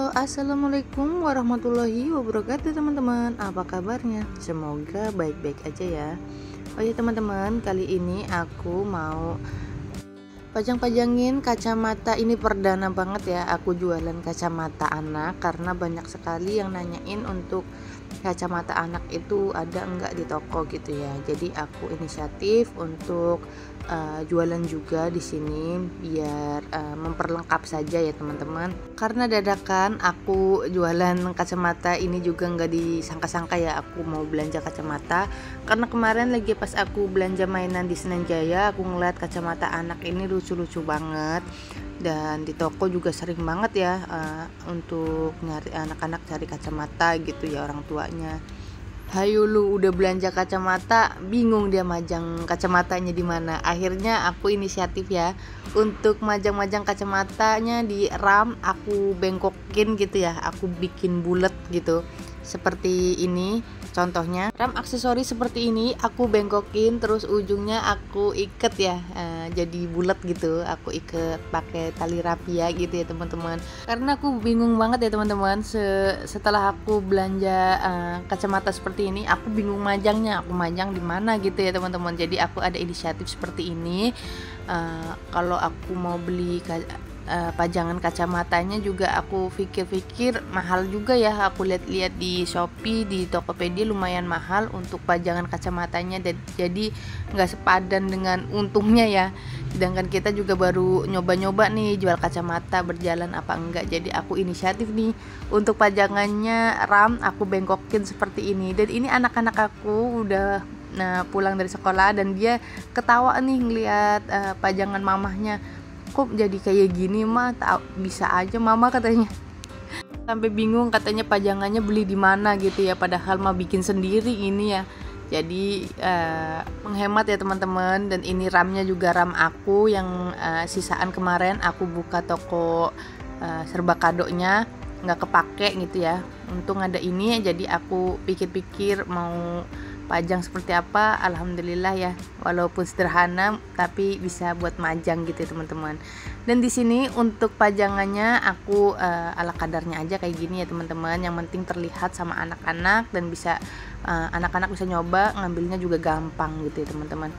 Halo, assalamualaikum warahmatullahi wabarakatuh teman-teman. Apa kabarnya? Semoga baik-baik aja ya. Oh ya teman-teman, kali ini aku mau pajang-pajangin kacamata. Ini perdana banget ya aku jualan kacamata anak, karena banyak sekali yang nanyain untuk kacamata anak itu ada enggak di toko gitu ya. Jadi aku inisiatif untuk jualan juga di sini biar memperlengkap saja ya teman-teman. Karena dadakan aku jualan kacamata ini juga nggak disangka-sangka ya aku mau belanja kacamata. Karena kemarin lagi pas aku belanja mainan di Senen Jaya, aku ngeliat kacamata anak ini lucu-lucu banget. Dan di toko juga sering banget ya untuk nyari anak-anak cari kacamata gitu ya orang tuanya. Hayu lu udah belanja kacamata, bingung dia majang kacamatanya di mana. Akhirnya aku inisiatif ya untuk majang-majang kacamatanya di ram, aku bengkokin gitu ya. Aku bikin bulat gitu. Seperti ini contohnya. Ram aksesori seperti ini aku bengkokin, terus ujungnya aku iket ya. Jadi bulat gitu. Aku iket pakai tali rapia gitu ya teman-teman. Karena aku bingung banget ya teman-teman, setelah aku belanja kacamata seperti ini, aku bingung majangnya. Aku majang di mana gitu ya teman-teman. Jadi aku ada inisiatif seperti ini. Kalau aku mau beli pajangan kacamatanya juga aku pikir-pikir mahal juga ya. Aku lihat-lihat di Shopee, di Tokopedia lumayan mahal untuk pajangan kacamatanya, dan jadi nggak sepadan dengan untungnya ya. Sedangkan kita juga baru nyoba-nyoba nih jual kacamata, berjalan apa enggak. Jadi aku inisiatif nih untuk pajangannya ram, aku bengkokin seperti ini. Dan ini anak-anak aku udah pulang dari sekolah dan dia ketawa nih ngelihat pajangan mamahnya. Kok jadi kayak gini mah, bisa aja mama katanya. Sampai bingung katanya pajangannya beli di mana gitu ya, padahal mah bikin sendiri ini ya. Jadi menghemat ya teman-teman. Dan ini ramnya juga ram aku yang sisaan kemarin aku buka toko serba kadonya, nggak kepake gitu ya. Untung ada ini, jadi aku pikir-pikir mau pajang seperti apa. Alhamdulillah ya, walaupun sederhana tapi bisa buat majang gitu ya teman-teman. Dan di sini untuk pajangannya aku ala kadarnya aja kayak gini ya teman-teman. Yang penting terlihat sama anak-anak dan bisa anak-anak bisa nyoba, ngambilnya juga gampang gitu ya teman-teman.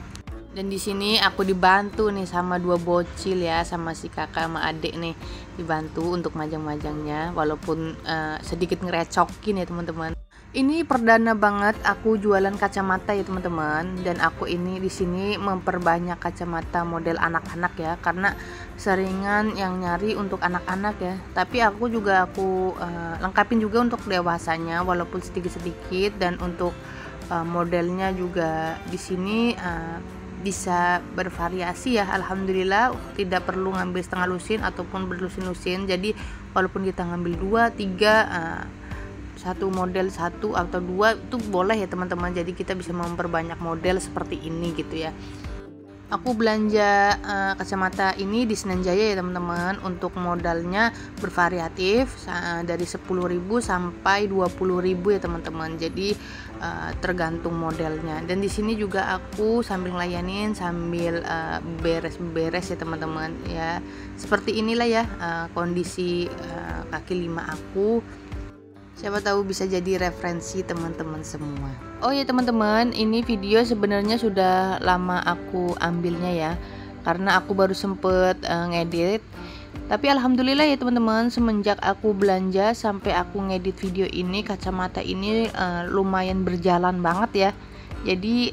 Dan di sini aku dibantu nih sama dua bocil ya, sama si kakak sama adik nih, dibantu untuk majang-majangnya walaupun sedikit ngerecokin ya teman-teman. Ini perdana banget aku jualan kacamata ya teman-teman, dan aku ini di sini memperbanyak kacamata model anak-anak ya, karena seringan yang nyari untuk anak-anak ya. Tapi aku lengkapin juga untuk dewasanya walaupun sedikit-sedikit. Dan untuk modelnya juga di sini bisa bervariasi ya. Alhamdulillah tidak perlu ngambil setengah lusin ataupun berlusin-lusin. Jadi walaupun kita ngambil 2, 3 satu model, satu atau 2 itu boleh ya teman-teman. Jadi kita bisa memperbanyak model seperti ini gitu ya. Aku belanja kacamata ini di Senen Jaya ya teman-teman. Untuk modalnya bervariatif dari 10.000 sampai 20.000 ya teman-teman. Jadi tergantung modelnya. Dan di sini juga aku sambil ngelayanin, sambil beres-beres ya teman-teman ya. Seperti inilah ya kondisi kaki 5 aku. Siapa tahu bisa jadi referensi teman-teman semua. Oh ya teman-teman, ini video sebenarnya sudah lama aku ambilnya ya, karena aku baru sempet ngedit. Tapi alhamdulillah ya teman-teman, semenjak aku belanja sampai aku ngedit video ini, kacamata ini lumayan berjalan banget ya. Jadi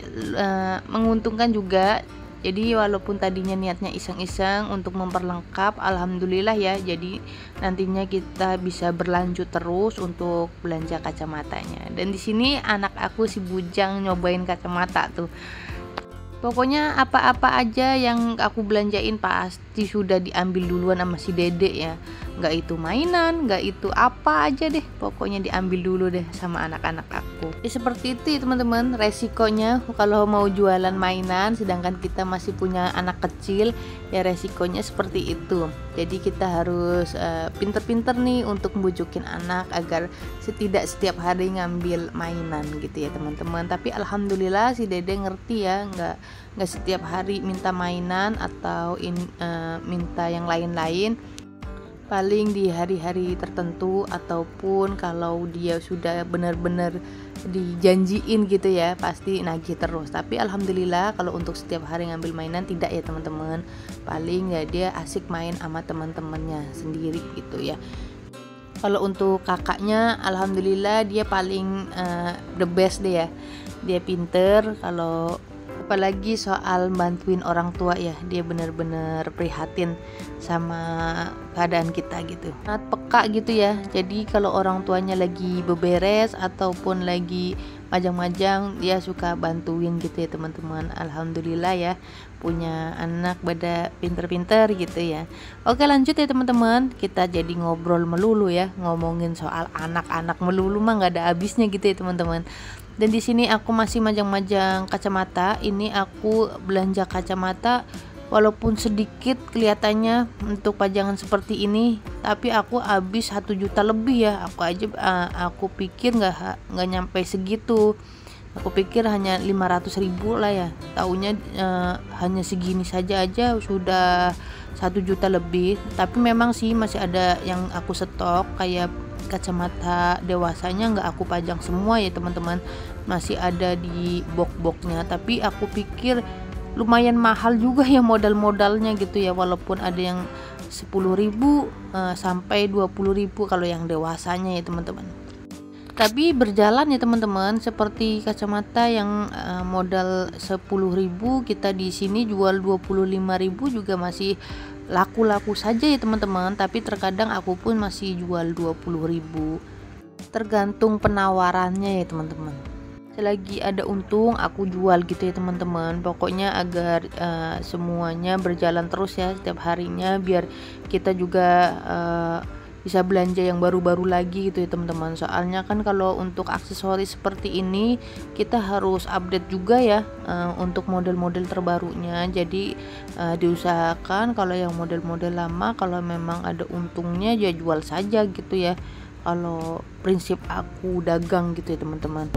menguntungkan juga. Jadi walaupun tadinya niatnya iseng-iseng untuk memperlengkap, alhamdulillah ya. Jadi nantinya kita bisa berlanjut terus untuk belanja kacamatanya. Dan di sini anak aku si Bujang nyobain kacamata tuh. Pokoknya apa-apa aja yang aku belanjain pasti sudah diambil duluan sama si Dede ya. Nggak itu mainan, nggak itu apa aja deh, pokoknya diambil dulu deh sama anak-anak aku. Seperti itu ya teman-teman resikonya kalau mau jualan mainan sedangkan kita masih punya anak kecil ya, resikonya seperti itu. Jadi kita harus pinter-pinter nih untuk membujukin anak agar tidak setiap hari ngambil mainan gitu ya teman-teman. Tapi alhamdulillah si Dede ngerti ya, nggak setiap hari minta mainan atau minta yang lain-lain. paling di hari-hari tertentu ataupun kalau dia sudah benar-benar dijanjiin gitu ya pasti nagih terus. Tapi alhamdulillah kalau untuk setiap hari ngambil mainan tidak ya teman-teman, paling ya dia asik main sama teman-temannya sendiri gitu ya. Kalau untuk kakaknya alhamdulillah dia paling the best deh ya, dia pinter kalau apalagi soal bantuin orang tua ya, dia bener-bener prihatin sama keadaan kita gitu, sangat peka gitu ya. Jadi kalau orang tuanya lagi beberes ataupun lagi majang-majang dia suka bantuin gitu ya teman-teman. Alhamdulillah ya punya anak pada pinter-pinter gitu ya. Oke lanjut ya teman-teman, kita jadi ngobrol melulu ya, ngomongin soal anak-anak melulu mah nggak ada habisnya gitu ya teman-teman. Dan di sini aku masih majang-majang kacamata. Ini aku belanja kacamata walaupun sedikit kelihatannya untuk pajangan seperti ini, tapi aku habis 1 juta lebih ya. Aku pikir nggak nyampe segitu. Aku pikir hanya 500.000 lah ya. Taunya hanya segini saja aja sudah 1 juta lebih. Tapi memang sih masih ada yang aku stok kayak kacamata dewasanya nggak aku pajang semua ya teman-teman, masih ada di box-boxnya. Tapi aku pikir lumayan mahal juga ya modal-modalnya gitu ya, walaupun ada yang 10.000 sampai 20.000 kalau yang dewasanya ya teman-teman. Tapi berjalan ya teman-teman, seperti kacamata yang modal 10.000 kita di sini jual 25.000 juga masih laku-laku saja ya teman-teman. Tapi terkadang aku pun masih jual 20.000, tergantung penawarannya ya teman-teman. Selagi ada untung aku jual gitu ya teman-teman. Pokoknya agar semuanya berjalan terus ya setiap harinya, biar kita juga bisa belanja yang baru-baru lagi gitu ya teman-teman. Soalnya kan kalau untuk aksesoris seperti ini kita harus update juga ya untuk model-model terbarunya. Jadi diusahakan kalau yang model-model lama kalau memang ada untungnya ya jual saja gitu ya, kalau prinsip aku dagang gitu ya teman-teman.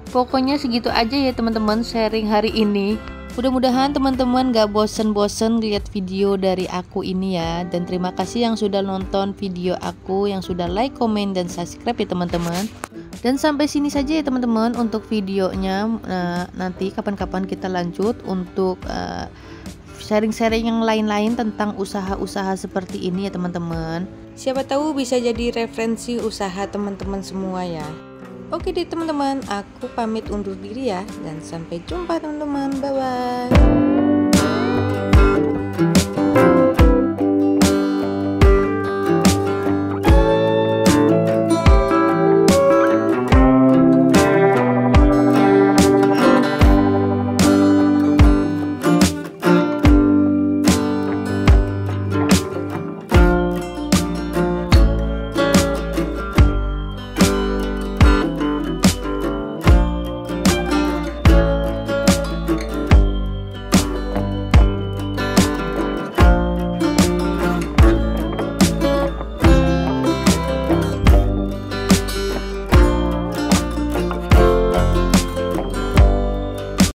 Pokoknya segitu aja ya teman-teman sharing hari ini. Mudah-mudahan teman-teman gak bosen-bosen lihat video dari aku ini ya. Dan terima kasih yang sudah nonton video aku, yang sudah like, komen, dan subscribe ya teman-teman. Dan sampai sini saja ya teman-teman untuk videonya. Nanti kapan-kapan kita lanjut untuk sharing-sharing yang lain-lain tentang usaha-usaha seperti ini ya teman-teman. Siapa tahu bisa jadi referensi usaha teman-teman semua ya. Oke deh teman-teman, aku pamit undur diri ya, dan sampai jumpa teman-teman, bye-bye.